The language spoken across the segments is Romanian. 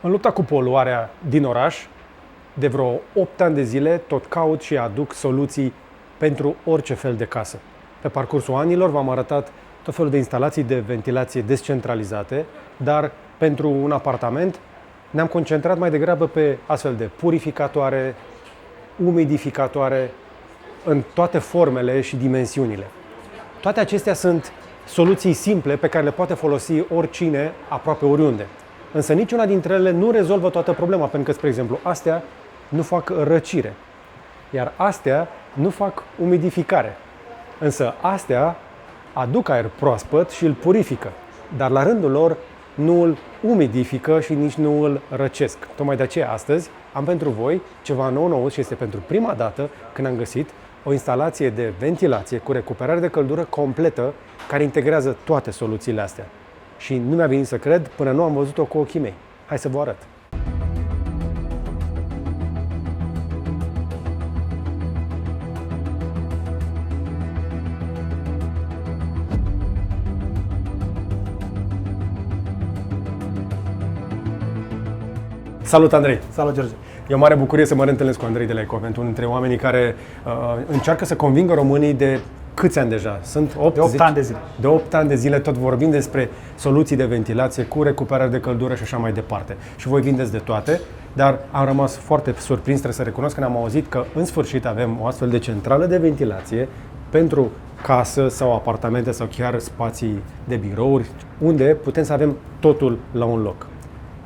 În lupta cu poluarea din oraș, de vreo 8 ani de zile, tot caut și aduc soluții pentru orice fel de casă. Pe parcursul anilor v-am arătat tot felul de instalații de ventilație descentralizate, dar pentru un apartament ne-am concentrat mai degrabă pe astfel de purificatoare, umidificatoare, în toate formele și dimensiunile. Toate acestea sunt soluții simple pe care le poate folosi oricine, aproape oriunde. Însă niciuna dintre ele nu rezolvă toată problema, pentru că, spre exemplu, astea nu fac răcire, iar astea nu fac umidificare. Însă astea aduc aer proaspăt și îl purifică, dar la rândul lor nu îl umidifică și nici nu îl răcesc. Tocmai de aceea astăzi am pentru voi ceva nou și este pentru prima dată când am găsit o instalație de ventilație cu recuperare de căldură completă care integrează toate soluțiile astea. Și nu mi-a venit să cred până nu am văzut-o cu ochii mei. Hai să vă arăt. Salut, Andrei! Salut, George! E o mare bucurie să mă reîntâlnesc cu Andrei de la Ecovent, unul dintre oamenii care încearcă să convingă românii de câți ani deja? Sunt 8, de 8 ani de zile. De 8 ani de zile tot vorbim despre soluții de ventilație cu recuperare de căldură și așa mai departe. Și voi vindeți de toate, dar am rămas foarte surprins, trebuie să recunosc, când am auzit că în sfârșit avem o astfel de centrală de ventilație pentru casă sau apartamente sau chiar spații de birouri, unde putem să avem totul la un loc.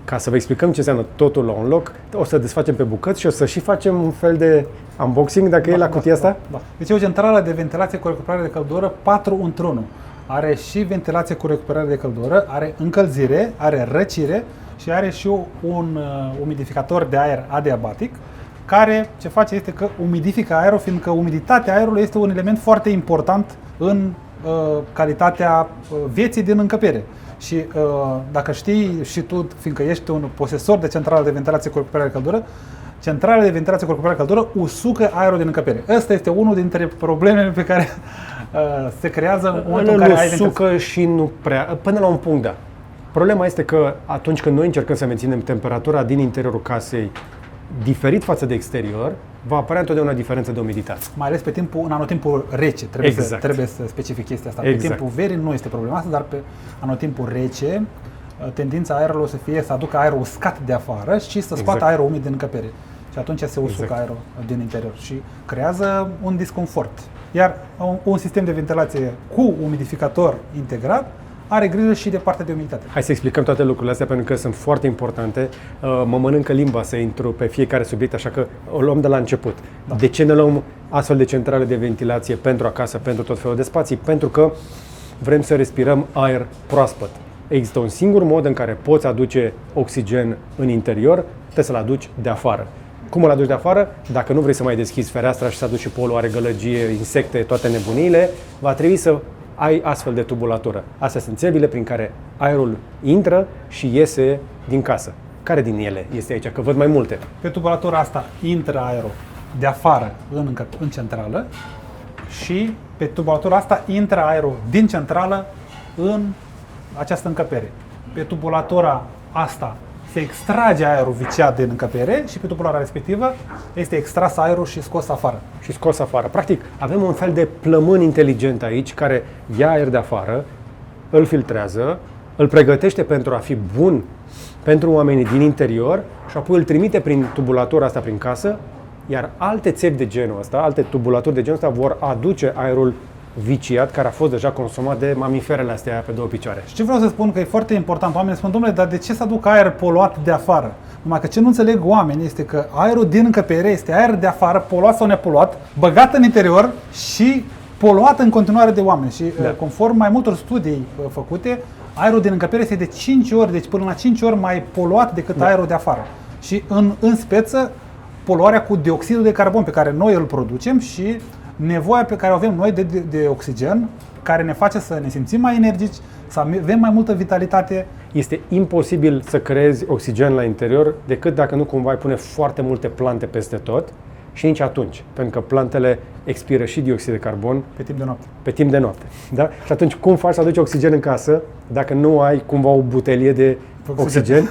Ca să vă explicăm ce înseamnă totul la un loc, o să desfacem pe bucăți și o să și facem un fel de unboxing, dacă e la cutia asta. Da. Deci e o centrală de ventilație cu recuperare de căldură 4 într-1. Are și ventilație cu recuperare de căldură, are încălzire, are răcire și are și un umidificator de aer adiabatic, care ce face este că umidifică aerul, fiindcă umiditatea aerului este un element foarte important în calitatea vieții din încăpere. Și dacă știi și tu, fiindcă ești un posesor de centrală de ventilație cu recuperare de căldură, centrala de ventilație cu recuperare de căldură usucă aerul din încăpere. Ăsta este unul dintre problemele pe care se creează în momentul în care ai usucă și nu prea, până la un punct, da. Problema este că atunci când noi încercăm să menținem temperatura din interiorul casei diferit față de exterior, va apărea întotdeauna diferență de umiditate. Mai ales în anotimpul rece, trebuie să specific chestia asta. Exact. Pe timpul verii nu este problema asta, dar pe anotimpul rece, tendința aerului o să fie să aducă aerul uscat de afară și să scoată aerul umid din încăpere. Și atunci se usucă aerul din interior și creează un disconfort. Iar un sistem de ventilație cu umidificator integrat are grijă și de partea de umiditate. Hai să explicăm toate lucrurile astea pentru că sunt foarte importante. Mă mănâncă limba să intru pe fiecare subiect, așa că o luăm de la început. Da. De ce ne luăm astfel de centrale de ventilație pentru acasă, pentru tot felul de spații? Pentru că vrem să respirăm aer proaspăt. Există un singur mod în care poți aduce oxigen în interior, trebuie să-l aduci de afară. Cum îl aduci de afară? Dacă nu vrei să mai deschizi fereastra și să aduci poluare, gălăgie, insecte, toate nebuniile, va trebui să ai astfel de tubulatură. Astea sunt țevile prin care aerul intră și iese din casă. Care din ele este aici? Că văd mai multe. Pe tubulatura asta intră aerul de afară în centrală și pe tubulatura asta intră aerul din centrală în această încăpere. Pe tubulatura asta se extrage aerul viciat din încăpere și pe tubulatura respectivă este extras aerul și scos afară. Și scos afară. Practic, avem un fel de plămân inteligent aici care ia aer de afară, îl filtrează, îl pregătește pentru a fi bun pentru oamenii din interior și apoi îl trimite prin tubulatura asta prin casă, iar alte țevi de genul ăsta, alte tubulaturi de genul ăsta vor aduce aerul viciat, care a fost deja consumat de mamiferele astea pe două picioare. Și ce vreau să spun că e foarte important, oamenii spun, domnule, dar de ce să aduc aer poluat de afară? Numai că ce nu înțeleg oamenii este că aerul din încăpere este aer de afară, poluat sau nepoluat, băgat în interior și poluat în continuare de oameni. Și conform mai multor studii făcute, aerul din încăpere este de 5 ori, deci până la 5 ori mai poluat decât aerul de afară. Și în speță, poluarea cu dioxidul de carbon pe care noi îl producem și nevoia pe care o avem noi de oxigen, care ne face să ne simțim mai energici, să avem mai multă vitalitate. Este imposibil să creezi oxigen la interior decât dacă nu cumva ai pune foarte multe plante peste tot și nici atunci, pentru că plantele expiră și dioxid de carbon pe timp de noapte. Pe timp de noapte, da? Și atunci cum faci să aduci oxigen în casă dacă nu ai cumva o butelie de oxigen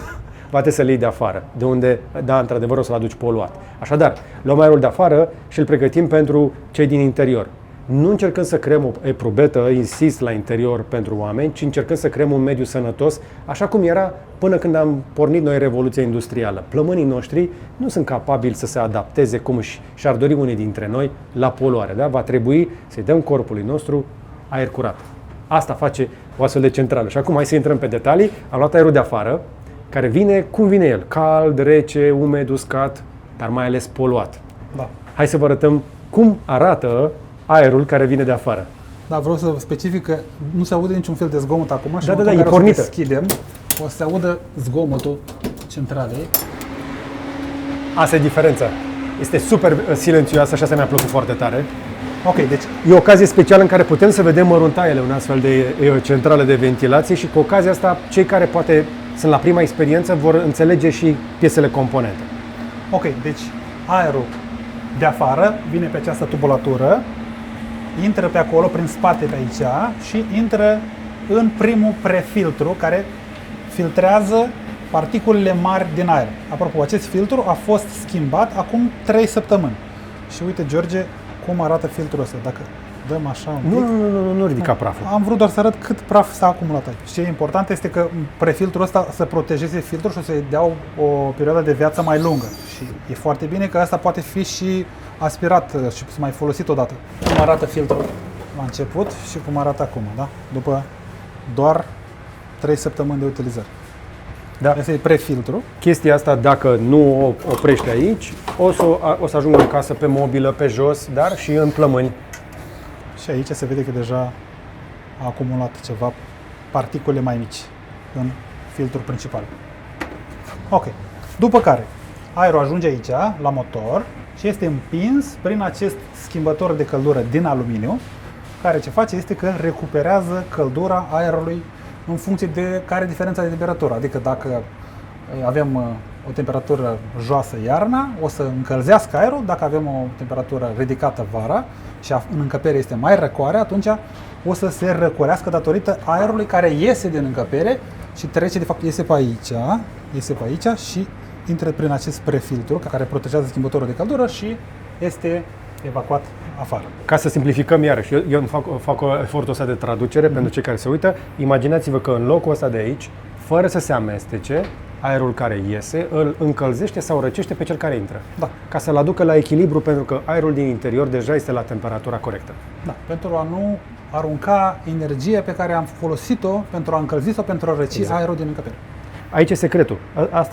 poate să-l iei de afară, de unde, da, într-adevăr o să-l aduci poluat. Așadar, luăm aerul de afară și îl pregătim pentru cei din interior. Nu încercăm să creăm o eprubetă, insist, la interior pentru oameni, ci încercăm să creăm un mediu sănătos, așa cum era până când am pornit noi Revoluția Industrială. Plămânii noștri nu sunt capabili să se adapteze cum și-ar dori unii dintre noi la poluare. Da? Va trebui să-i dăm corpului nostru aer curat. Asta face o astfel de centrală. Și acum hai să intrăm pe detalii. Am luat aerul de afară, care vine cum vine el, cald, rece, umed, uscat, dar mai ales poluat. Da. Hai să vă arătăm cum arată aerul care vine de afară. Da, vreau să specific că nu se aude niciun fel de zgomot acum și Da, e pornită. Deschidem, o să se audă zgomotul centralei. Asta e diferența. Este super silențioasă și asta mi-a plăcut foarte tare. Ok, deci E o ocazie specială în care putem să vedem măruntaiele, un astfel de centrală de ventilație și cu ocazia asta cei care poate sunt la prima experiență vor înțelege și piesele componente. ok, deci aerul de afară vine pe această tubulatură, intră pe acolo, prin spate pe aici și intră în primul prefiltru care filtrează particulele mari din aer. Apropo, acest filtru a fost schimbat acum 3 săptămâni. Și uite, George, cum arată filtrul ăsta. Dacă dăm așa un pic... Nu ridica praful. Am vrut doar să arăt cât praf s-a acumulat aici. Ce e important este că prefiltrul ăsta să protejeze filtrul și o să-i dea o perioadă de viață mai lungă. Și e foarte bine că asta poate fi și aspirat și să mai folosit odată. Cum arată filtrul la început și cum arată acum, da? După doar 3 săptămâni de utilizare. Da. Asta e prefiltru. Chestia asta, dacă nu o oprești aici, o să ajungă în casă pe mobilă, pe jos, dar și în plămâni. Și aici se vede că deja a acumulat ceva particule mai mici în filtrul principal. Ok. După care aerul ajunge aici, la motor, și este împins prin acest schimbător de căldură din aluminiu, care ce face este că recuperează căldura aerului în funcție de care e diferența de temperatură. Adică dacă avem o temperatură joasă iarna, o să încălzească aerul. Dacă avem o temperatură ridicată vara și în încăpere este mai răcoare, atunci o să se răcorească datorită aerului care iese din încăpere și trece, de fapt, iese pe aici și intră prin acest prefiltru care protejează schimbătorul de căldură și este evacuat afară. Ca să simplificăm iarăși, eu fac efortul ăsta de traducere pentru cei care se uită. Imaginați-vă că în locul ăsta de aici, fără să se amestece, aerul care iese îl încălzește sau răcește pe cel care intră. Da. Ca să-l aducă la echilibru, pentru că aerul din interior deja este la temperatura corectă. Da, pentru a nu arunca energia pe care am folosit-o pentru a încălzi sau pentru a răci aerul din încăpere. Aici e secretul.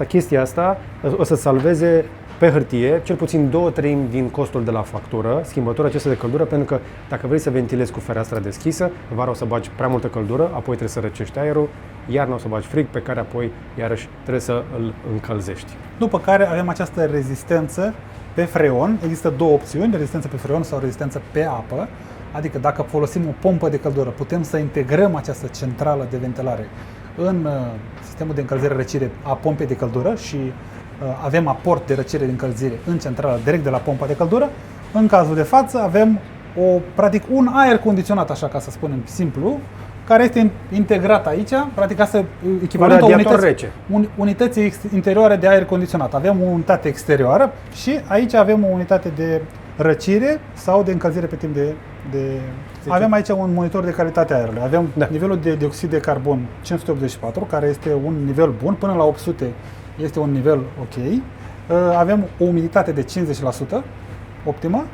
Chestia asta o să salveze pe hârtie cel puțin 2/3 din costul de la factură, schimbătorul acesta de căldură, pentru că dacă vrei să ventilezi cu fereastra deschisă, vara o să bagi prea multă căldură, apoi trebuie să răcești aerul, iarna o să bagi frig, pe care apoi iarăși trebuie să îl încălzești. După care avem această rezistență pe freon. Există două opțiuni, rezistență pe freon sau rezistență pe apă. Adică dacă folosim o pompă de căldură, putem să integrăm această centrală de ventilare în sistemul de încălzire-răcire a pompei de căldură și avem aport de răcire de încălzire în centrală direct de la pompa de căldură. În cazul de față avem practic un aer condiționat, așa ca să spunem simplu, care este integrat aici, practic asta e echivalentul unității interioare de aer condiționat. Avem o unitate exterioară și aici avem o unitate de răcire sau de încălzire pe timp de avem aici un monitor de calitate a aerului. Avem nivelul de dioxid de carbon 584, care este un nivel bun, până la 800 este un nivel ok. Avem o umiditate de 50% optimă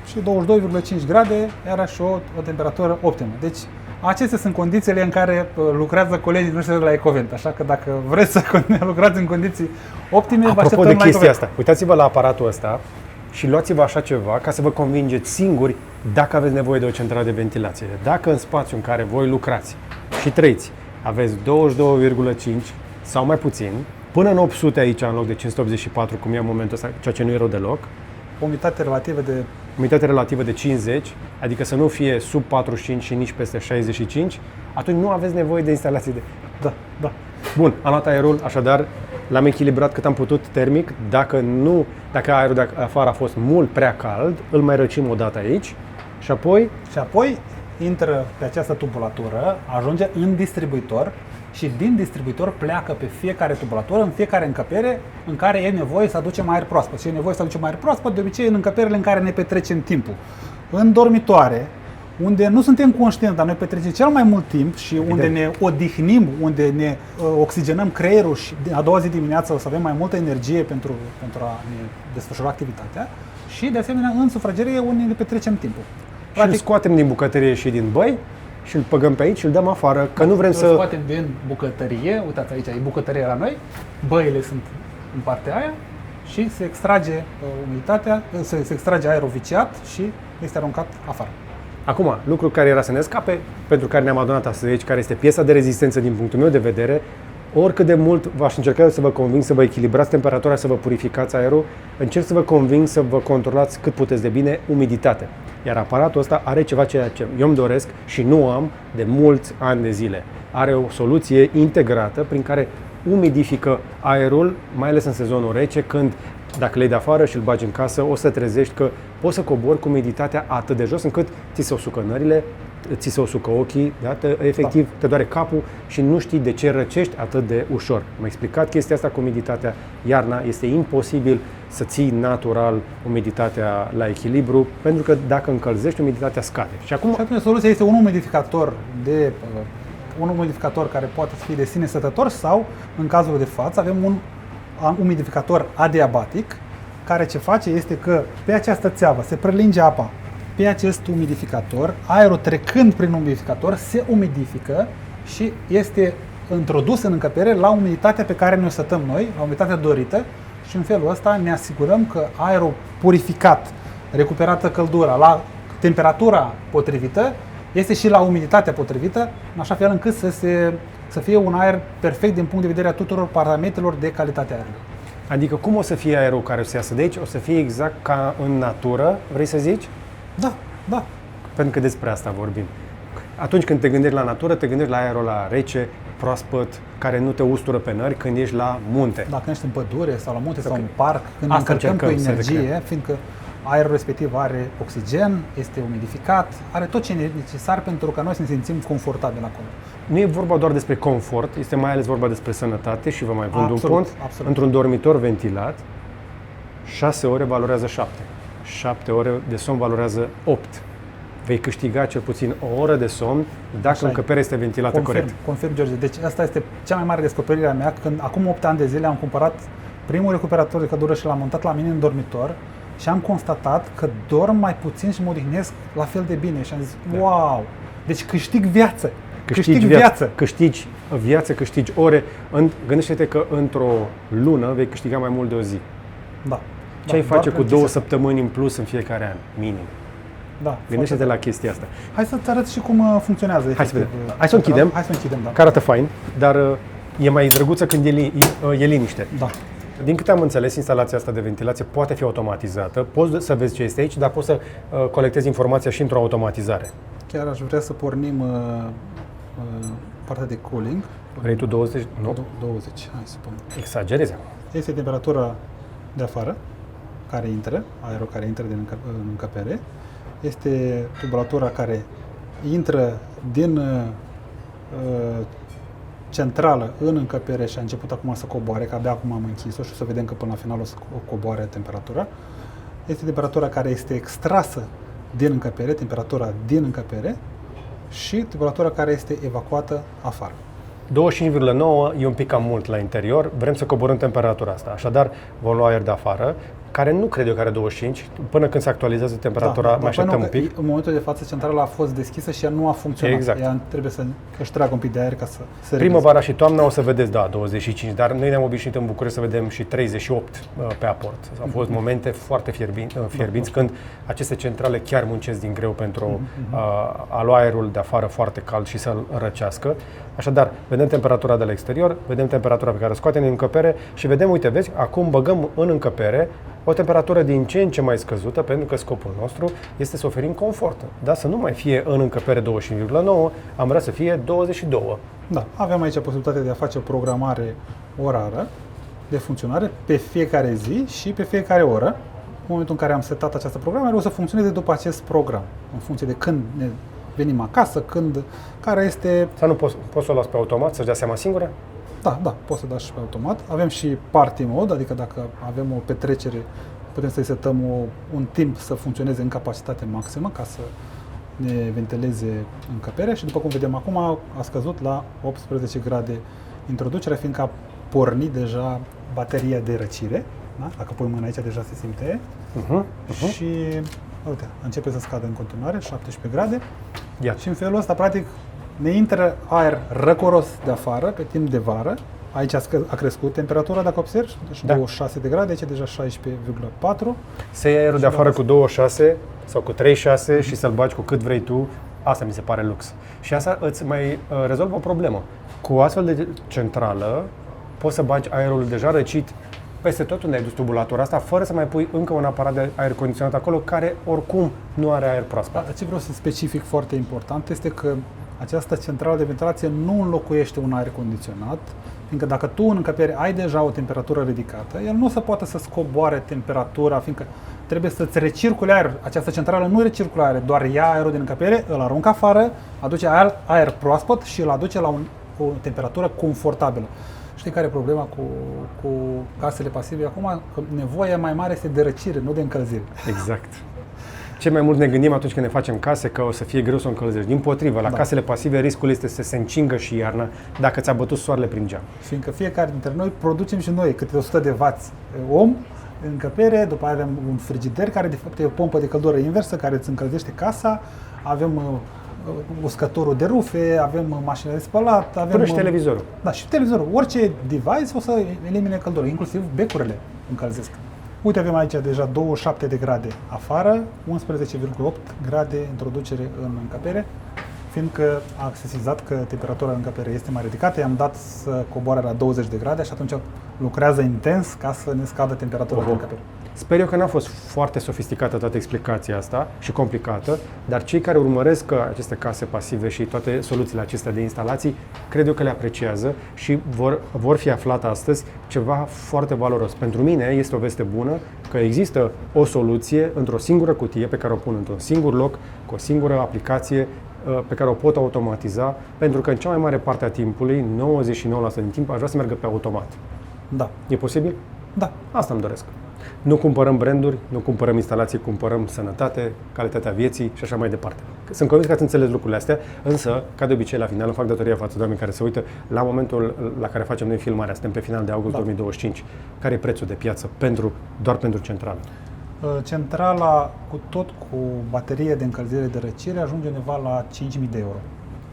și 22,5 grade, iarăși o temperatură optimă. Deci acestea sunt condițiile în care lucrează colegii noștri de la Ecovent. Așa că dacă vreți să lucrați în condiții optime, vă așteptăm la Ecovent. Apropo de chestia asta, uitați-vă la aparatul ăsta și luați-vă așa ceva ca să vă convingeți singuri dacă aveți nevoie de o centrală de ventilație. Dacă în spațiul în care voi lucrați și trăiți aveți 22,5 sau mai puțin, până în 800 aici în loc de 584, cum e în momentul ăsta, ceea ce nu e rău deloc, umiditate relativă de 50, adică să nu fie sub 45 și nici peste 65, atunci nu aveți nevoie de instalații de... Da. Bun, am luat aerul, așadar l-am echilibrat cât am putut termic. Dacă aerul de afară a fost mult prea cald, îl mai răcim o dată aici și apoi intră pe această tubulatură, ajunge în distribuitor și din distribuitor pleacă pe fiecare tubulatură, în fiecare încăpere în care e nevoie să aducem aer proaspăt. Și e nevoie să aducem aer proaspăt de obicei în încăperele în care ne petrecem timpul. În dormitoare, unde nu suntem conștienți, dar noi petrecem cel mai mult timp și unde ne odihnim, unde ne oxigenăm creierul și a doua zi dimineața o să avem mai multă energie pentru a ne desfășura activitatea și de asemenea în sufragerie unde ne petrecem timpul. Și îl scoatem din bucătărie și din băi și îl băgăm pe aici și îl dăm afară, că nu vrem să... Îl scoatem din bucătărie, uitați aici, e bucătărie la noi, băile sunt în partea aia și se extrage umiditatea, se extrage aerul viciat și este aruncat afară. Acum, lucru care era să ne scape, pentru care ne-am adunat astăzi aici, care este piesa de rezistență din punctul meu de vedere, oricât de mult v-aș încerca să vă conving să vă echilibrați temperatura, să vă purificați aerul, încerc să vă conving să vă controlați cât puteți de bine umiditatea. Iar aparatul ăsta are ceva ceea ce eu îmi doresc și nu am de mulți ani de zile. Are o soluție integrată prin care umidifică aerul, mai ales în sezonul rece, când dacă le iei de afară și îl bagi în casă, o să trezești că poți să cobori cu umiditatea atât de jos încât ți se usucă nările, ți se usucă ochii, efectiv te doare capul și nu știi de ce răcești atât de ușor. Am explicat chestia asta cu umiditatea. Iarna este imposibil să ții natural umiditatea la echilibru, pentru că dacă încălzești, umiditatea scade. Și atunci soluția este un umidificator care poate fi de sine stătător sau, în cazul de față, avem un umidificator adiabatic, care ce face este că pe această țeavă se prelinge apa pe acest umidificator, aerul trecând prin umidificator se umidifică și este introdus în încăpere la umiditatea pe care ne-o setăm noi, la umiditatea dorită și în felul ăsta ne asigurăm că aerul purificat, recuperată căldura la temperatura potrivită, este și la umiditatea potrivită, în așa fel încât să fie un aer perfect din punct de vedere a tuturor parametrilor de calitate a aerului. Adică cum o să fie aerul care o să iasă de aici? O să fie exact ca în natură, vrei să zici? Da. Pentru că despre asta vorbim. Atunci când te gândești la natură, te gândești la aerul la rece, proaspăt, care nu te ustură pe nări când ești la munte. Dacă ești în pădure sau la munte sau în parc, când încărcăm cu energie, fiindcă aerul respectiv are oxigen, este umidificat, are tot ce e necesar pentru ca noi să ne simțim confortabil acolo. Nu e vorba doar despre confort, este mai ales vorba despre sănătate și vă mai vând un punct. Într-un dormitor ventilat, 6 ore valorează 7. 7 ore de somn valorează 8. Vei câștiga cel puțin o oră de somn dacă încăperea este ventilată corect. Confirm, George. Deci asta este cea mai mare descoperire a mea, când acum 8 ani de zile am cumpărat primul recuperator de căldură și l-am montat la mine în dormitor și am constatat că dorm mai puțin și mă odihnesc la fel de bine și am zis, wow, deci câștig viață. Câștigi viață, câștigi ore. Gândește-te că într-o lună vei câștiga mai mult de o zi. Da. Ce ai face cu 2 săptămâni în plus în fiecare an, minim? Da. Gândește-te la chestia asta. Hai să-ți arăt și cum funcționează. Hai să vedem. Hai să o închidem. Da. Că arată fain, dar e mai drăguță când e liniște. Da. Din câte am înțeles, instalația asta de ventilație poate fi automatizată. Poți să vezi ce este aici, dar poți să colectezi informația și într-o automatizare. Chiar aș vrea să pornim partea de cooling. Vrei tu 20? Nu? 20, hai să pun. Exagerezi. Este temperatura de afară, care intră, aerul care intră din încăpere. Este tubulatura care intră din centrală în încăpere și a început acum să coboare, că abia acum am închis-o și o să vedem că până la final o să coboare temperatura. Este temperatura care este extrasă din încăpere, temperatura din încăpere și temperatura care este evacuată afară. 25,9 e un pic cam mult la interior, vrem să coborâm temperatura asta, așadar vom lua aer de afară, care nu cred eu că are 25, până când se actualizează temperatura, mai așteptăm un pic. În momentul de față centrala a fost deschisă și ea nu a funcționat. Exact. Ea trebuie să își tragă un pic de aer ca să primăvara și toamna o să vedeți, 25, dar noi ne-am obișnuit în București să vedem și 38 pe aport. Au fost momente foarte fierbinți când aceste centrale chiar muncesc din greu pentru a lua aerul de afară foarte cald și să-l răcească. Așadar, vedem temperatura de la exterior, vedem temperatura pe care o scoatem din încăpere și vedem, uite, vezi, acum băgăm în încăpere o temperatură din ce în ce mai scăzută, pentru că scopul nostru este să oferim confort. Da? Să nu mai fie în încăpere 25,9, am vrea să fie 22. Da, avem aici posibilitatea de a face o programare orară de funcționare pe fiecare zi și pe fiecare oră. În momentul în care am setat această programare, o să funcționeze după acest program, în funcție de când ne venim acasă, care este... Sau nu poți să o las pe automat, să-și dea seama singură? Da, poți să dai și pe automat. Avem și party mode, adică dacă avem o petrecere, putem să-i setăm un timp să funcționeze în capacitate maximă ca să ne ventileze încăperea și după cum vedem acum a scăzut la 18 grade introducerea, fiindcă a pornit deja bateria de răcire. Da? Dacă pui mâna aici deja se simte. Și uite, începe să scadă în continuare, 17 grade. Și în felul ăsta, practic, ne intră aer răcoros de afară pe timp de vară. Aici a crescut temperatura, dacă observi, deci 26 de grade, aici deja 16,4. Să iei aerul de afară cu 26 sau cu 36 și să-l bagi cu cât vrei tu, asta mi se pare lux. Și asta îți mai rezolvă o problemă. Cu o astfel de centrală poți să bagi aerul deja răcit peste tot unde ai dus tubulatura asta, fără să mai pui încă un aparat de aer condiționat acolo, care oricum nu are aer proaspăt. Ce vreau să specific foarte important este că această centrală de ventilație nu înlocuiește un aer condiționat, fiindcă dacă tu în încăpere ai deja o temperatură ridicată, el nu se poate să scoboare temperatura, fiindcă trebuie să-ți recircule aer. Această centrală nu recirculă aer, doar ia aerul din încăpere, îl aruncă afară, aduce aer proaspăt și îl aduce la o temperatură confortabilă. Știi care e problema cu casele pasive acum? Că nevoia mai mare este de răcire, nu de încălzire. Exact. Ce mai mult ne gândim atunci când ne facem case că o să fie greu să o încălzești. Dimpotrivă, la casele pasive riscul este să se încingă și iarna dacă ți-a bătut soarele prin geam. Fiindcă fiecare dintre noi producem și noi câte 100 de W om în încăpere, după aia avem un frigider care de fapt e o pompă de căldură inversă care îți încălzește casa, avem uscătorul de rufe, avem mașina de spălat, avem... Până și televizorul. Da, și televizorul. Orice device o să elimine căldură, inclusiv becurile încălzesc. Uite, avem aici deja 27 de grade afară, 11,8 grade introducere în încăpere, fiindcă a sesizat că temperatura în încăpere este mai ridicată, i-am dat să coboare la 20 de grade și atunci lucrează intens ca să ne scadă temperatura în încăpere. Sper eu că n-a fost foarte sofisticată toată explicația asta și complicată, dar cei care urmăresc aceste case pasive și toate soluțiile acestea de instalații, cred eu că le apreciază și vor fi aflat astăzi ceva foarte valoros. Pentru mine este o veste bună că există o soluție într-o singură cutie pe care o pun într-un singur loc, cu o singură aplicație pe care o pot automatiza, pentru că în cea mai mare parte a timpului, 99% din timp, aș vrea să meargă pe automat. Da. E posibil? Da. Asta îmi doresc. Nu cumpărăm branduri, nu cumpărăm instalații, cumpărăm sănătate, calitatea vieții și așa mai departe. Sunt convins că ați înțeles lucrurile astea, însă, ca de obicei, la final îmi fac datoria față de oameni care se uită la momentul la care facem noi filmarea, suntem pe final de august 2025. Care e prețul de piață doar pentru centrală? Centrala, cu baterie de încălzire de răcire, ajunge undeva la 5.000 de euro.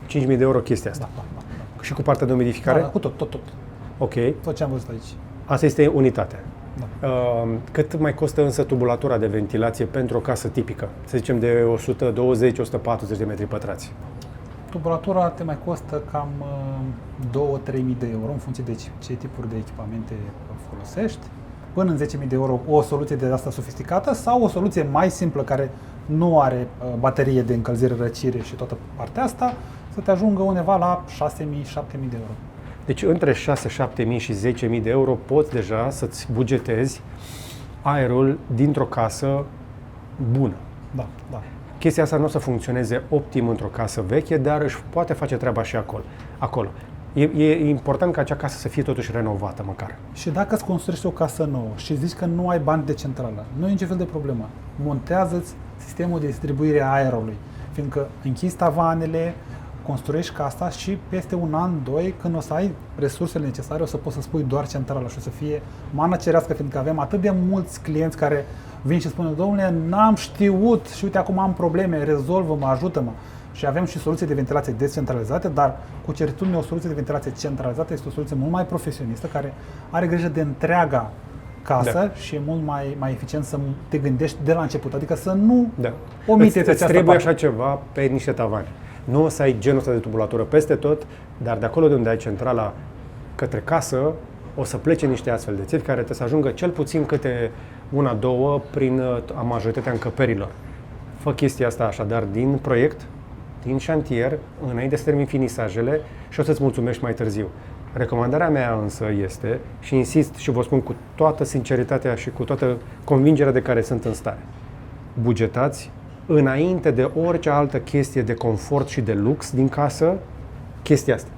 5.000 de euro chestia asta? Da. Și cu partea de umidificare? Da, cu tot. Ok. Tot ce am văzut aici. Asta este unitatea. Da. Cât mai costă însă tubulatura de ventilație pentru o casă tipică? Să zicem de 120-140 de metri pătrați. Tubulatura te mai costă cam 2-3.000 de euro în funcție de ce tipuri de echipamente folosești. Până în 10.000 de euro o soluție de asta sofisticată sau o soluție mai simplă care nu are baterie de încălzire-răcire și toată partea asta, să te ajungă undeva la 6.000-7.000 de euro. Deci între 6-7.000 și 10.000 de euro poți deja să-ți bugetezi aerul dintr-o casă bună. Da. Chestia asta nu o să funcționeze optim într-o casă veche, dar își poate face treaba și acolo. E important ca acea casă să fie totuși renovată măcar. Și dacă îți construiești o casă nouă și zici că nu ai bani de centrală, nu e niciun fel de problemă. Montează-ți sistemul de distribuire a aerului, fiindcă închizi tavanele, construiești casa și peste un an, doi, când o să ai resursele necesare, o să poți să spui doar centrală și o să fie mană cerească, fiindcă avem atât de mulți clienți care vin și spun: domnule, n-am știut și uite acum am probleme, rezolvă-mă, ajută-mă. Și avem și soluții de ventilație descentralizate, dar cu certitudine o soluție de ventilație centralizată este o soluție mult mai profesionistă, care are grijă de întreaga casă și e mult mai eficient să te gândești de la început, adică să nu omiteți această trebuie parte. așa ceva pe niște tavane. Nu o să ai genul ăsta de tubulatură peste tot, dar de acolo de unde ai centrala către casă, o să plece niște astfel de țevi care trebuie să ajungă cel puțin câte una, două prin majoritatea încăperilor. Fă chestia asta așadar din proiect, din șantier, înainte să termin finisajele și o să-ți mulțumești mai târziu. Recomandarea mea însă este, și insist și vă spun cu toată sinceritatea și cu toată convingerea de care sunt în stare, bugetați înainte de orice altă chestie de confort și de lux din casă, chestia asta.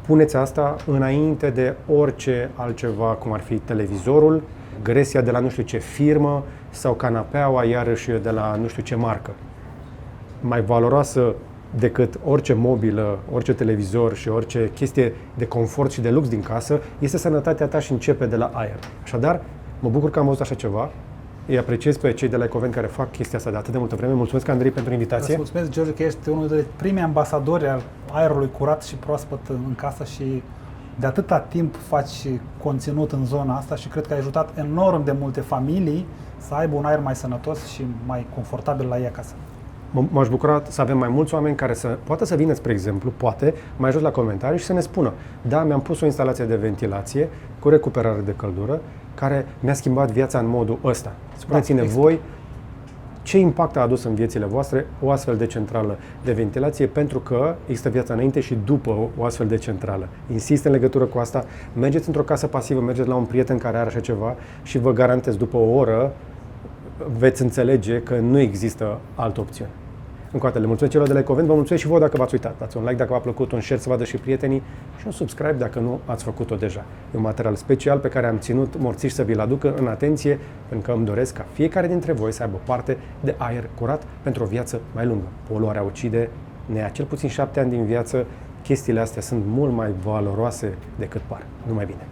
Puneți asta înainte de orice altceva, cum ar fi televizorul, gresia de la nu știu ce firmă sau canapeaua iarăși de la nu știu ce marcă. Mai valoroasă decât orice mobilă, orice televizor și orice chestie de confort și de lux din casă este sănătatea ta și începe de la aer. Așadar, mă bucur că am văzut așa ceva. Îi apreciez pe cei de la Ecovent care fac chestia asta de atât de multă vreme. Mulțumesc, Andrei, pentru invitație. Îți mulțumesc, George, că ești unul dintre primii ambasadori al aerului curat și proaspăt în casă și de atâta timp faci conținut în zona asta și cred că ai ajutat enorm de multe familii să aibă un aer mai sănătos și mai confortabil la ei acasă. M-aș bucura să avem mai mulți oameni care poate să vină, spre exemplu, poate, mai jos la comentarii și să ne spună: da, mi-am pus o instalație de ventilație cu recuperare de căldură care mi-a schimbat viața în modul ăsta. Spuneți-ne voi ce impact a adus în viețile voastre o astfel de centrală de ventilație, pentru că există viața înainte și după o astfel de centrală. Insist în legătură cu asta, mergeți într-o casă pasivă, mergeți la un prieten care are așa ceva și vă garantez, după o oră veți înțelege că nu există altă opțiune. Încă o dată, le mulțumesc celor de la Ecovent, vă mulțumesc și vouă dacă v-ați uitat. Dați un like dacă v-a plăcut, un share să vadă și prietenii și un subscribe dacă nu ați făcut-o deja. E un material special pe care am ținut morțiși să vi-l aduc în atenție, pentru că îmi doresc ca fiecare dintre voi să aibă parte de aer curat pentru o viață mai lungă. Poluarea ucide, ne ia cel puțin 7 ani din viață, chestiile astea sunt mult mai valoroase decât par. Numai bine!